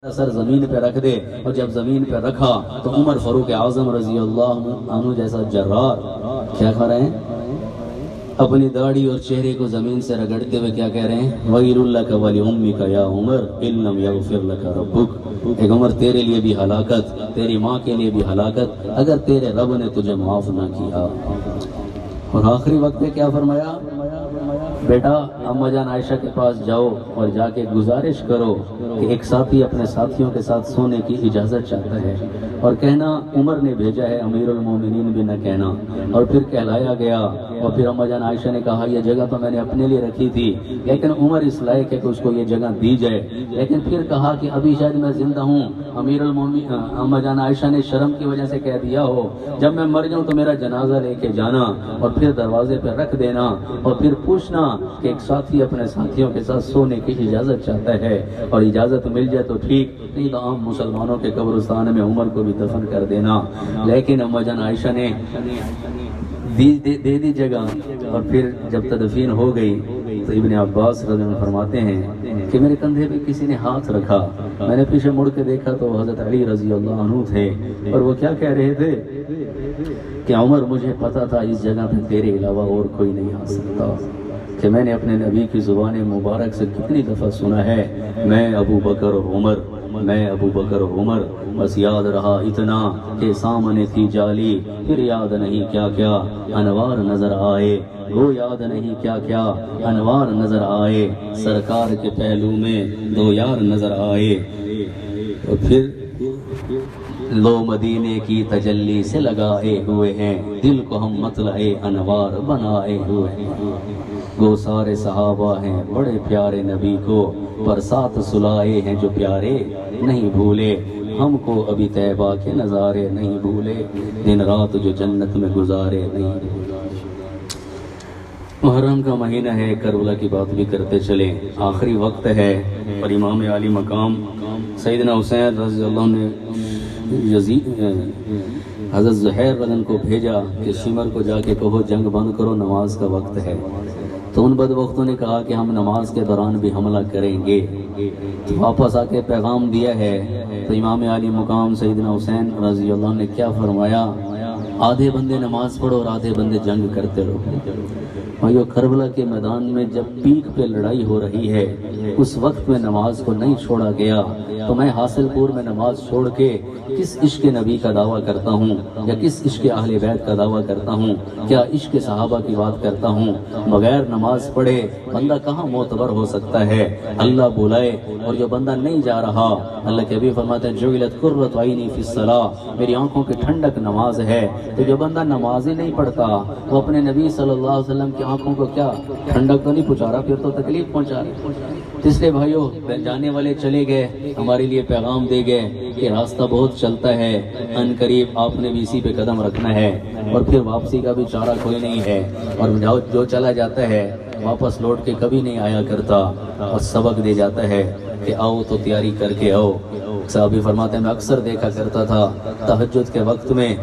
سر زمین پہ رکھ دے، اور جب زمین پہ رکھا تو عمر فاروق اعظم رضی اللہ عنہ جیسا جرار کیا کر رہے ہیں، اپنی داڑھی اور چہرے کو زمین سے رگڑتے ہوئے کیا کہہ رہے ہیں، وَيْلٌ لَكَ وَلِأُمِّكَ يَا عُمَرْ إِن لَّمْ يَغْفِرْ لَكَ رَبُّكَ۔ ایک عمر تیرے لیے بھی ہلاکت، تیری ماں کے لیے بھی ہلاکت اگر تیرے رب نے تجھے معاف نہ کیا۔ اور آخری وقت میں کیا فرمایا، بیٹا اما جان عائشہ کے پاس جاؤ اور جا کے گزارش کرو کہ ایک ساتھی اپنے ساتھیوں کے ساتھ سونے کی اجازت چاہتا ہے، اور کہنا عمر نے بھیجا ہے، امیر المومنین بھی نہ کہنا۔ اور پھر کہلایا گیا، اور پھر اما جان عائشہ نے کہا یہ جگہ تو میں نے اپنے لیے رکھی تھی، لیکن عمر اس لائق ہے کہ اس کو یہ جگہ دی جائے۔ لیکن پھر کہا کہ ابھی شاید میں زندہ ہوں، امیر المومنین اما جان عائشہ نے شرم کی وجہ سے کہہ دیا ہو جب میں مر جاؤں تو میرا جنازہ لے کے جانا اور پھر دروازے پہ رکھ دینا، اور پھر پوچھنا کہ ایک ساتھی اپنے ساتھیوں کے ساتھ سونے کی اجازت چاہتا ہے، اور اجازت مل جائے تو ٹھیک، نہیں تو عام مسلمانوں کے قبرستان میں عمر کو بھی دفن کر دینا۔ لیکن اما جان عائشہ نے دے دی جگہ، اور پھر جب تدفین ہو گئی تو ابن عباس رضی اللہ عنہ فرماتے ہیں کہ میرے کندھے پہ کسی نے ہاتھ رکھا، میں نے پیچھے مڑ کے دیکھا تو حضرت علی رضی اللہ عنہ تھے، اور وہ کیا کہہ رہے تھے کہ عمر مجھے پتا تھا اس جگہ پہ تیرے علاوہ اور کوئی نہیں آ سکتا، کہ میں نے اپنے نبی کی زبان مبارک سے کتنی دفعہ سنا ہے، میں ابو بکر اور عمر، میں ابو بکر اور عمر، بس یاد رہا اتنا کہ سامنے تھی جالی، پھر یاد نہیں کیا کیا انوار نظر آئے، وہ یاد نہیں کیا کیا انوار نظر آئے، سرکار کے پہلو میں دو یار نظر آئے، اور پھر لو مدینے کی تجلی سے لگائے ہوئے ہیں، دل کو ہم مطلع انوار بنائے ہوئے ہیں، وہ سارے صحابہ ہیں بڑے پیارے نبی کو، پر ساتھ سلائے ہیں جو پیارے نہیں بھولے، ہم کو ابھی طیبہ کے نظارے نہیں بھولے، دن رات جو جنت میں گزارے نہیں بھولے۔ محرم کا مہینہ ہے، کربلا کی بات بھی کرتے چلیں، آخری وقت ہے، اور امام عالی مقام سیدنا حسین رضی اللہ عنہ نے حضرت زہیر رضی اللہ عنہ کو بھیجا کہ شمر کو جا کے کہو جنگ بند کرو، نماز کا وقت ہے۔ تو ان بدبختوں نے کہا کہ ہم نماز کے دوران بھی حملہ کریں گے، واپس آ کے پیغام دیا ہے۔ تو امام عالی مقام سیدنا حسین رضی اللہ عنہ نے کیا فرمایا، آدھے بندے نماز پڑھو اور آدھے بندے جنگ کرتے رہو۔ بھائیو کربلا کے میدان میں جب پیک پہ لڑائی ہو رہی ہے، اس وقت میں نماز کو نہیں چھوڑا گیا، تو میں حاصل پور میں نماز چھوڑ کے کس عشق نبی کا دعویٰ کرتا ہوں، یا کس عشق اہل بیت کا دعویٰ کرتا ہوں، کیا عشق صحابہ کی بات کرتا ہوں؟ بغیر نماز پڑھے بندہ کہاں معتبر ہو سکتا ہے؟ اللہ بلائے، اور جو بندہ نہیں جا رہا، اللہ کے بھی فرماتے ہیں جعلت قرۃ عینی فی الصلاۃ، میری آنکھوں کی ٹھنڈک نماز ہے۔ تو جو بندہ نماز ہی نہیں پڑھتا وہ اپنے نبی صلی اللہ علیہ وسلم کی آنکھوں کو کیا ٹھنڈک تو نہیں پہنچا رہا، پھر تو تکلیف پہنچا رہا۔ اس لیے بھائیو جانے والے چلے گئے، ہمارے لیے پیغام دے گئے کہ راستہ بہت چلتا ہے، ان قریب آپ نے بھی اسی پہ قدم رکھنا ہے، اور پھر واپسی کا بھی چارہ کوئی نہیں ہے، اور جو چلا جاتا ہے واپس لوٹ کے کبھی نہیں آیا کرتا، اور سبق دے جاتا ہے کہ آؤ تو تیاری کر کے آؤ۔ صحابی فرماتے ہیں میں اکثر دیکھا کرتا تھا تہجد کے وقت میں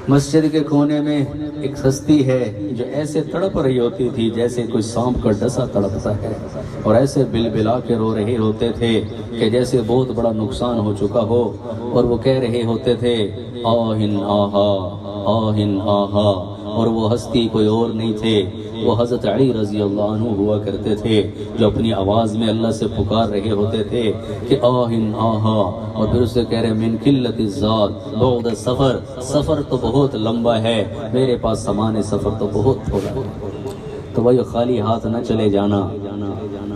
مسجد کے کونے میں ایک ہستی ہے جو ایسے تڑپ رہی ہوتی تھی جیسے کوئی سانپ کا ڈسا تڑپتا ہے، اور ایسے بل بلا کے رو رہے ہوتے تھے کہ جیسے بہت بڑا نقصان ہو چکا ہو، اور وہ کہہ رہے ہوتے تھے آہن آہا آہن آہا، اور وہ ہستی کوئی اور نہیں تھے، وہ حضرت علی رضی اللہ عنہ ہوا کرتے تھے، جو اپنی آواز میں اللہ سے پکار رہے ہوتے تھے کہ آہن آہا، اور پھر اسے کہہ رہے من قلت الذات بعد السفر، سفر تو بہت لمبا ہے، میرے پاس سامان سفر تو بہت تھوڑا ہے۔ تو وہی خالی ہاتھ نہ چلے جانا۔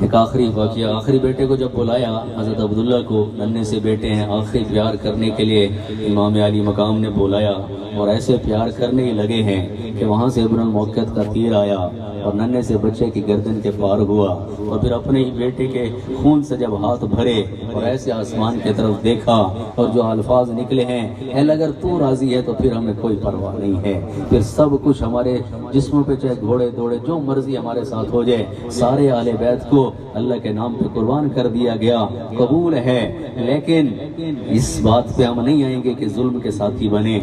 ایک آخری واقعہ، آخری بیٹے کو جب بلایا حضرت عبداللہ کو، ننھے سے بیٹے ہیں، آخری پیار کرنے کے لیے امام علی مقام نے بلایا، اور ایسے پیار کرنے ہی لگے ہیں کہ وہاں سے ابن الموقت کا تیر آیا اور ننھے سے بچے کی گردن کے پار ہوا، اور پھر اپنے ہی بیٹے کے خون سے جب ہاتھ بھرے اور ایسے آسمان کی طرف دیکھا، اور جو الفاظ نکلے ہیں اے اگر تو راضی ہے تو پھر ہمیں کوئی پرواہ نہیں ہے، پھر سب کچھ ہمارے جسموں پہ چاہے گھوڑے دوڑے جو مرضی ہمارے ساتھ ہو جائے، سارے اہل بیت کو اللہ کے نام پہ قربان کر دیا گیا۔ قبول ہے لیکن اس بات پہ ہم نہیں آئیں گے کہ ظلم کے ساتھی بنے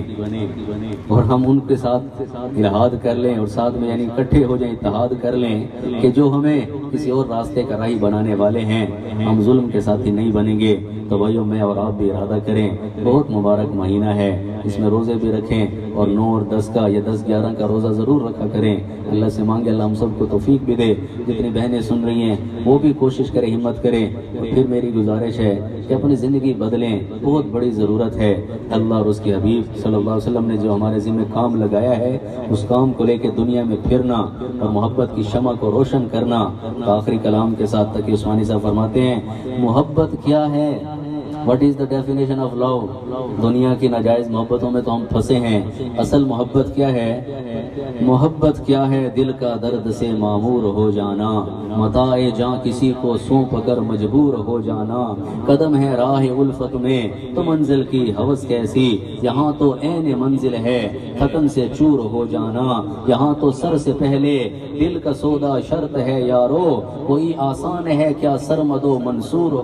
اور ہم ان کے ساتھ اتحاد کر لیں اور ساتھ میں یعنی اکٹھے ہو جائیں، اتحاد کر لیں کہ جو ہمیں کسی اور راستے کا راہی بنانے والے ہیں، ہم ظلم کے ساتھی نہیں بنیں گے۔ تو بھائیو میں اور آپ بھی ارادہ کریں، بہت مبارک مہینہ ہے، اس میں روزے بھی رکھیں اور 9 اور 10 کا یا 10-11 کا روزہ ضرور رکھا کریں۔ اللہ سے مانگے اللہ ہم سب کو توفیق بھی دے۔ جتنی بہنیں سن رہی ہیں وہ بھی کوشش کریں، ہمت کریں۔ اور پھر میری گزارش ہے کہ اپنی زندگی بدلیں، بہت بڑی ضرورت ہے۔ اللہ اور اس کے حبیب صلی اللہ علیہ وسلم نے جو ہمارے ذمہ کام لگایا ہے، اس کام کو لے کے دنیا میں پھرنا اور محبت کی شمع کو روشن کرنا۔ تو آخری کلام کے ساتھ تقی عثمانی صاحب فرماتے ہیں، محبت کیا ہے؟ What is the definition of love؟ دنیا کی ناجائز محبتوں میں تو ہم پھنسے ہیں، اصل محبت کیا ہے؟ محبت کیا ہے؟ دل کا درد سے معمور ہو جانا، متاع جاں کسی کو سونپ کر مجبور ہو جانا، قدم ہے راہ الفت میں تو منزل کی ہوس کیسی، یہاں تو عین منزل ہے تھکن سے چور ہو جانا، یہاں تو سر سے پہلے دل کا سودا شرط ہے یارو، کوئی آسان ہے کیا سرمد و منصور ہو۔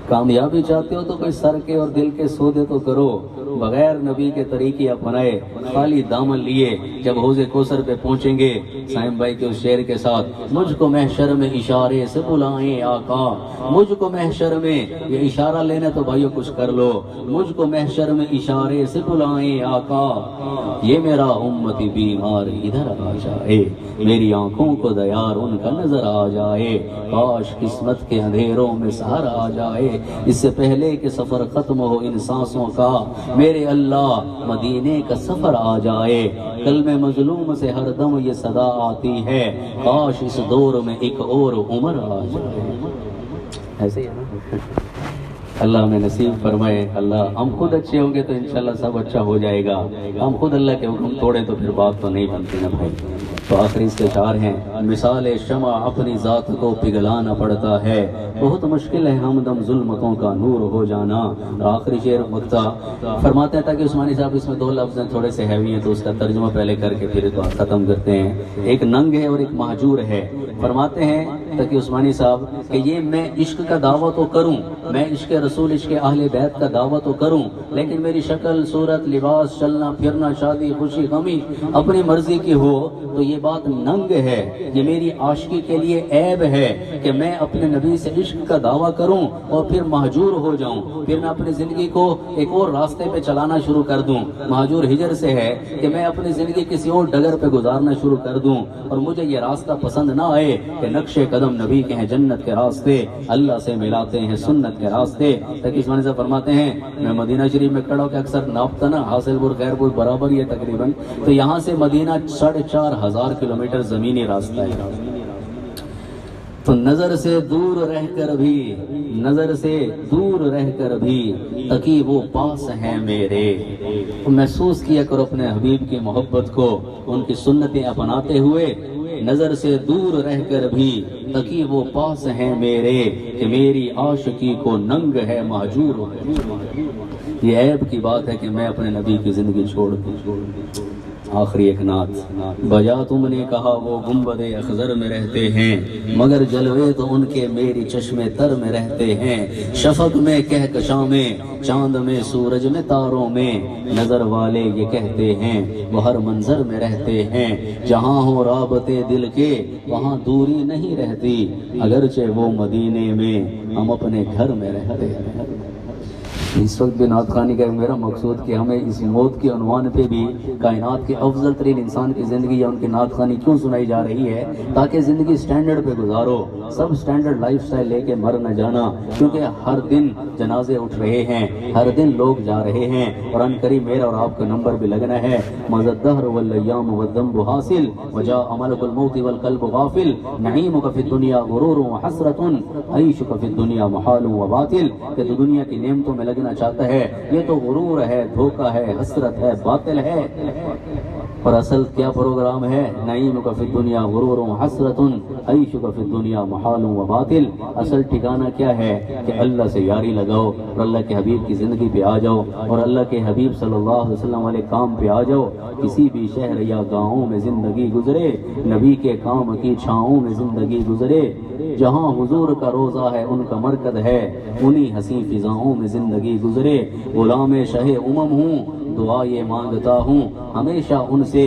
کامیابی چاہتے ہو تو کوئی سر کے اور دل کے سودے تو کرو، بغیر نبی کے طریقے اپنائے خالی دامن لیے جب حوض کوثر پہ پہنچیں گے، سائم بھائی کے اس شعر کے ساتھ، مجھ کو محشر میں اشارے سے بلائیں آقا، مجھ کو محشر میں، یہ اشارہ لینا تو بھائیو کچھ کر لو، مجھ کو محشر میں اشارے سے بلائیں آقا، یہ میرا امتی بیمار ادھر آ جائے، میری آنکھوں کو دیار ان کا نظر آ جائے، کاش قسمت کے اندھیروں میں سہارا آ جائے، اس سے پہلے کہ سفر ختم ہو ان سانسوں کا، میرے اللہ مدینے کا سفر آ جائے، قلب مظلوم سے ہر دم یہ صدا آتی ہے، کاش اس دور میں ایک اور عمر آ جائے۔ ایسے ہی ہے نا؟ اللہ ہمیں نصیب فرمائے۔ اللہ ہم خود اچھے ہوں گے تو انشاءاللہ سب اچھا ہو جائے گا، ہم خود اللہ کے حکم توڑے تو پھر بات تو نہیں بنتی نا بھائی۔ تو آخری استشار ہیں، مثال شمع اپنی ذات کو پگھلانا پڑتا ہے، بہت مشکل ہے ہمدم ظلمتوں کا نور ہو جانا۔ اور آخری شعر مقطع فرماتے ہیں، تاکہ عثمانی صاحب اس میں 2 لفظ ہیں تھوڑے سے ہیوی ہیں تو اس کا ترجمہ پہلے کر کے پھر بات ختم کرتے ہیں۔ ایک ننگ ہے اور ایک مہجور ہے۔ فرماتے ہیں تقی عثمانی صاحب کہ یہ میں عشق کا دعویٰ تو کروں، میں عشق رسول عشق اہل بیت کا دعویٰ تو کروں، لیکن میری شکل صورت لباس چلنا پھرنا شادی خوشی غمی اپنی مرضی کی ہو تو یہ بات ننگ ہے، یہ میری عاشقی کے لیے عیب ہے کہ میں اپنے نبی سے عشق کا دعویٰ کروں اور پھر مہجور ہو جاؤں، پھر میں اپنی زندگی کو ایک اور راستے پہ چلانا شروع کر دوں۔ مہجور ہجر سے ہے کہ میں اپنی زندگی کسی اور ڈگر پہ گزارنا شروع کر دوں اور مجھے یہ راستہ پسند نہ آئے کہ نقش قدم نبی کے ہیں جنت کے راستے، اللہ سے ملاتے ہیں سنت کے راستے۔ تقی عثمانی صاحب فرماتے ہیں، میں مدینہ شریف میں کھڑا ہو کے اکثر ناپتا نا، حاصل پور خیر پور برابر یہ تقریباً، تو یہاں سے مدینہ 4,500 کلومیٹر زمینی راستہ ہے۔ تو نظر سے دور رہ کر بھی، نظر سے دور رہ کر بھی تقی وہ پاس ہیں میرے۔ تو محسوس کیا کرو اپنے حبیب کی محبت کو، ان کی سنتیں اپناتے ہوئے، نظر سے دور رہ کر بھی تقی وہ پاس ہیں میرے، کہ میری عاشقی کو ننگ ہے مہجور ہے۔ یہ عیب کی بات ہے کہ میں اپنے نبی کی زندگی چھوڑ دوں۔ آخری ایک نعت، بجا تم نے کہا وہ گنبد اخضر میں رہتے ہیں، مگر جلوے تو ان کے میری چشم تر میں رہتے ہیں، شفق میں کہکشاں میں چاند میں سورج میں تاروں میں، نظر والے یہ کہتے ہیں وہ ہر منظر میں رہتے ہیں، جہاں ہو رابطے دل کے وہاں دوری نہیں رہتی، اگرچہ وہ مدینے میں ہم اپنے گھر میں رہتے ہیں۔ اس وقت بھی نعت خوانی کا میرا مقصود کہ ہمیں اس موت کے عنوان پہ بھی کائنات کے افضل ترین انسان کی زندگی یا ان کی نعت خوانی کیوں سنائی جا رہی ہے، تاکہ زندگی سٹینڈرڈ پہ گزارو، سب سٹینڈرڈ لائف سٹائل لے کے مر نہ جانا، کیونکہ ہر دن جنازے اٹھ رہے ہیں، ہر دن لوگ جا رہے ہیں، اور ان قریب میرا اور آپ کا نمبر بھی لگنا ہے۔ مَضَى الدَّهْرُ وَالْأَيَّامُ وَالذَّنْبُ حَاصِلٌ وَجَاءَ مَلَكُ الْمَوْتِ وَالْقَلْبُ غَافِلٌ نَعِيمُكَ فِي الدُّنْيَا غُرُورٌ وَحَسْرَةٌ عَيْشُكَ فِي الدُّنْيا مُحَالٌ وَبَاطِلٌ، کہ تو دنیا کی نعمتوں میں لگنا چاہتا ہے، یہ تو غرور ہے، دھوکہ ہے، حسرت ہے، باطل ہے۔ اور اصل کیا پروگرام ہے؟ نعیم کا فی الدنیا غرور و حسرت عیش کا فی الدنیا محال و باطل۔ اصل ٹھکانہ کیا ہے کہ اللہ سے یاری لگاؤ اور اللہ کے حبیب کی زندگی پہ آ جاؤ اور اللہ کے حبیب صلی اللہ علیہ وسلم والے کام پہ آ جاؤ۔ کسی بھی شہر یا گاؤں میں زندگی گزرے، نبی کے کام کی چھاؤں میں زندگی گزرے، جہاں حضور کا روزہ ہے ان کا مرکز ہے، انہی حسین فضاؤں میں زندگی گزرے۔ غلام شہ امم ہوں، دعا یہ مانگتا ہوں، ہمیشہ ان سے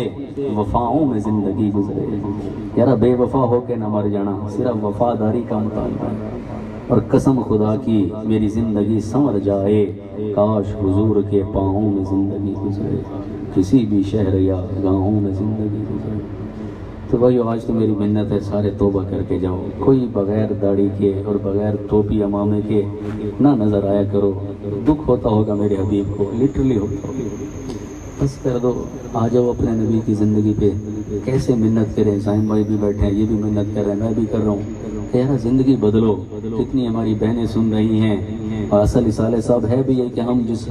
وفاؤں میں زندگی گزرے۔ یارا بے وفا ہو کے نہ مر جانا، صرف وفاداری کا مطالبہ ہے۔ اور قسم خدا کی میری زندگی سنور جائے، کاش حضور کے پاؤں میں زندگی گزرے، کسی بھی شہر یا گاؤں میں زندگی گزرے۔ تو بھائی آج تو میری منت ہے، سارے توبہ کر کے جاؤ، کوئی بغیر داڑھی کے اور بغیر ٹوپی امامے کے نہ نظر آیا کرو۔ دکھ ہوتا ہوگا میرے حبیب کو، لٹرلی ہوتا ہوگا، بس کر دو، آ جاؤ اپنے نبی کی زندگی پہ۔ کیسے منت کریں؟ زائم بھائی بھی بیٹھے ہیں، یہ بھی منت کر رہے ہیں، میں بھی کر رہا ہوں کہ یار زندگی بدلو۔ کتنی ہماری بہنیں سن رہی ہیں، اور اصل صالح صاحب ہے بھی یہ کہ ہم جس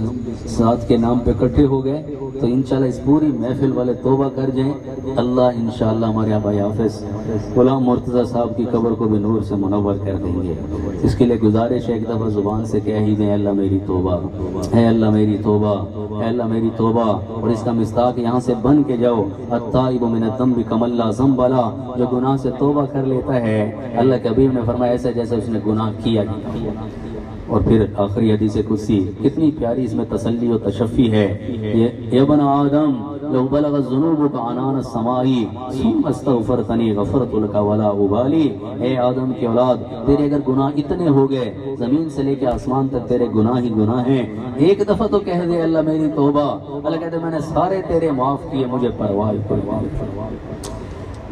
ساتھ کے نام پہ اکٹھے ہو گئے تو انشاءاللہ اس پوری محفل والے توبہ کر جائیں، اللہ انشاءاللہ ہمارے آبائی حافظ غلام مرتضیٰ صاحب کی قبر کو بھی نور سے منور کر دیں گے۔ اس کے لیے گزارش ہے ایک دفعہ زبان سے کہہ ہی دیں، اللہ میری توبہ ہے، اللہ میری توبہ ہے، اللہ میری توبہ۔ اور اس کا مصداق یہاں سے بن کے جاؤ، التائب من الذنب کمن لا ذنب له، جو گناہ سے توبہ کر لیتا ہے اللہ کے حبیب نے فرمایا ایسا جیسے اس نے گناہ کیا ہی۔ اور پھر آخری حدیث قدسی کتنی پیاری، اس میں تسلی و تشفی ہے۔ یا ابن آدم لو بلغ الذنوب عنان السماء ثم استغفرتنی غفرت لك ولا ابالی۔ اے آدم کی اولاد، تیرے اگر گناہ اتنے ہو گئے، زمین سے لے کے آسمان تک تیرے گناہ ہی گناہ ہیں، ایک دفعہ تو کہہ دے اللہ میری توبہ، اللہ کہتے میں نے سارے تیرے معاف کیے، مجھے پرواہ کوئی نہیں۔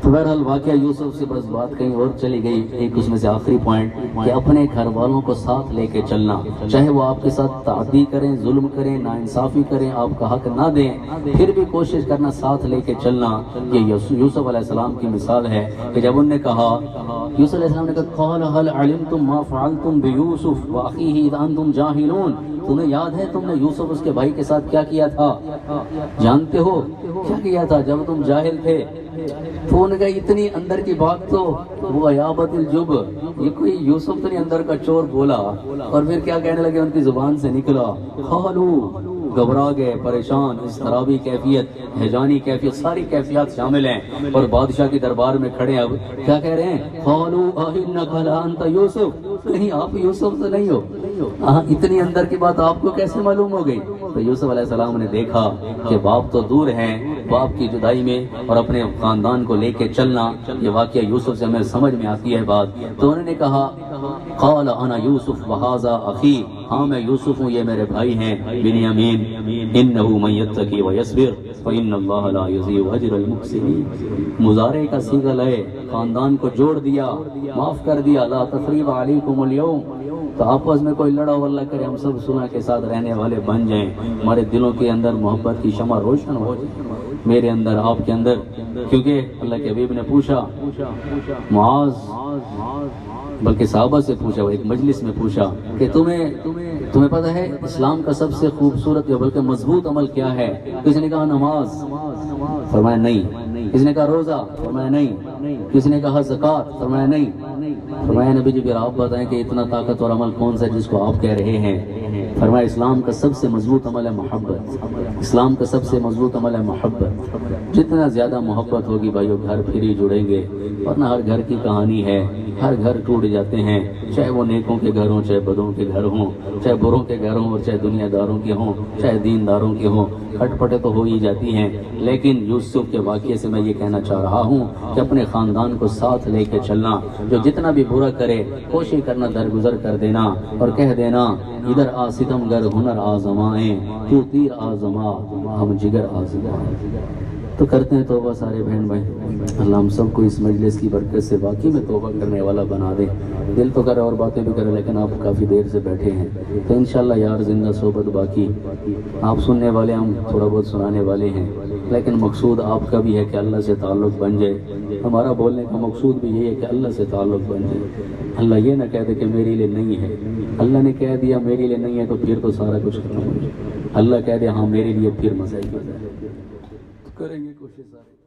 تو بہرحال واقعہ یوسف سے بس بات کہیں اور چلی گئی۔ ایک اس میں سے آخری پوائنٹ کہ اپنے گھر والوں کو ساتھ لے کے چلنا، چاہے وہ آپ کے ساتھ تعدی کریں، ظلم کریں، ناانصافی کریں، آپ کا حق نہ دیں، پھر بھی کوشش کرنا ساتھ لے کے چلنا۔ یہ یوسف علیہ السلام کی مثال ہے کہ جب انہوں نے کہا، یوسف علیہ السلام نے کہا قال هل علمتم ما فعلتم بيوسف واخيه اذ انتم جاهلون، تمہیں یاد ہے تم نے یوسف اس کے بھائی کے ساتھ کیا کیا تھا؟ جانتے ہو کیا کیا تھا جب تم جاہل تھے؟ تو ان کا اتنی اندر کی بات تو وہ عیابت الجب، یہ کوئی یوسف تو نہیں اندر کا چور بولا، اور پھر کیا کہنے لگے ان کی زبان سے نکلا، قالو، گھبرا گئے، پریشان، اضطرابی کیفیت، ہیجانی کیفیت، ساری کیفیات شامل ہیں، اور بادشاہ کی دربار میں کھڑے ہیں۔ اب کیا کہہ رہے ہیں؟ قالو اِنَّكَ لَأَنْتَ یوسف، کہیں آپ یوسف تو نہیں ہو؟ اتنی اندر کی بات آپ کو کیسے معلوم ہو گئی؟ تو یوسف علیہ السلام نے دیکھا کہ باپ تو دور ہیں، باپ کی جدائی میں اور اپنے خاندان کو لے کے چلنا، یہ واقعہ یوسف سے ہمیں سمجھ میں آتی ہے بات۔ تو انہوں نے کہا قال انا یوسف وہذا اخی، ہاں میں یوسف ہوں، یہ میرے بھائی ہیں بنیامین، انہ من یتقی ویصبر فان اللہ لا یضیع اجر المحسنین۔ مضارع کا صیغہ لائے، خاندان کو جوڑ دیا، معاف کر دیا، لا تثریب علیکم اليوم۔ تو آپس میں کوئی لڑا واللہ کرے، ہم سب صلح کے ساتھ رہنے والے بن جائیں، ہمارے دلوں کے اندر محبت کی شمع روشن ہو جائے، میرے اندر، آپ کے اندر۔ کیونکہ اللہ کے حبیب نے پوچھا معاذ، بلکہ صحابہ سے پوچھا، وہ ایک مجلس میں پوچھا کہ تمہیں پتہ ہے اسلام کا سب سے خوبصورت بلکہ مضبوط عمل کیا ہے؟ کسی نے کہا نماز، فرمایا نہیں۔ کسی نے کہا روزہ، فرمایا نہیں۔ کسی نے کہا زکوٰۃ، فرمایا نہیں۔ فرمایا نبی جی پھر آپ بتائیں کہ اتنا طاقتور عمل کون سا ہے جس کو آپ کہہ رہے ہیں؟ فرمایا اسلام کا سب سے مضبوط عمل ہے محبت، اسلام کا سب سے مضبوط عمل ہے محبت۔ جتنا زیادہ محبت ہوگی بھائیو گھر پھر ہی جڑیں گے، ورنہ ہر گھر کی کہانی ہے، ہر گھر ٹوٹ جاتے ہیں، چاہے وہ نیکوں کے گھر ہوں، چاہے بدوں کے گھر ہوں، چاہے بروں کے گھر ہوں، اور چاہے دنیا داروں کے ہوں، چاہے دین داروں کے ہوں، کھٹ پٹے تو ہو ہی جاتی ہیں۔ لیکن یوسف کے واقعے سے میں یہ کہنا چاہ رہا ہوں کہ اپنے خاندان کو ساتھ لے کے چلنا، جو جتنا بھی برا کرے کوشش کرنا درگزر کر دینا، اور کہہ دینا ادھر آ ستم گر ہنر آزمائیں، تو تیر آزما ہم جگر آزمائیں۔ تو کرتے ہیں توبہ سارے بہن بھائی، اللہ ہم سب کو اس مجلس کی برکت سے واقعی میں توبہ کرنے والا بنا دے۔ دل تو کرے اور باتیں بھی کرے، لیکن آپ کافی دیر سے بیٹھے ہیں تو انشاءاللہ یار زندہ صحبت باقی، آپ سننے والے، ہم تھوڑا بہت سنانے والے ہیں، لیکن مقصود آپ کا بھی ہے کہ اللہ سے تعلق بن جائے۔ ہمارا بولنے کا مقصود بھی یہی ہے کہ اللہ سے تعلق بن جائے۔ اللہ یہ نہ کہہ دے کہ میرے لیے نہیں ہے، اللہ نے کہہ دیا میرے لیے نہیں ہے تو پھر تو سارا کچھ ختم ہو جائے، اللہ کہہ دے ہاں میرے لیے، پھر مزہ ہی مزہ ہے۔ کریں گے کوشش سارے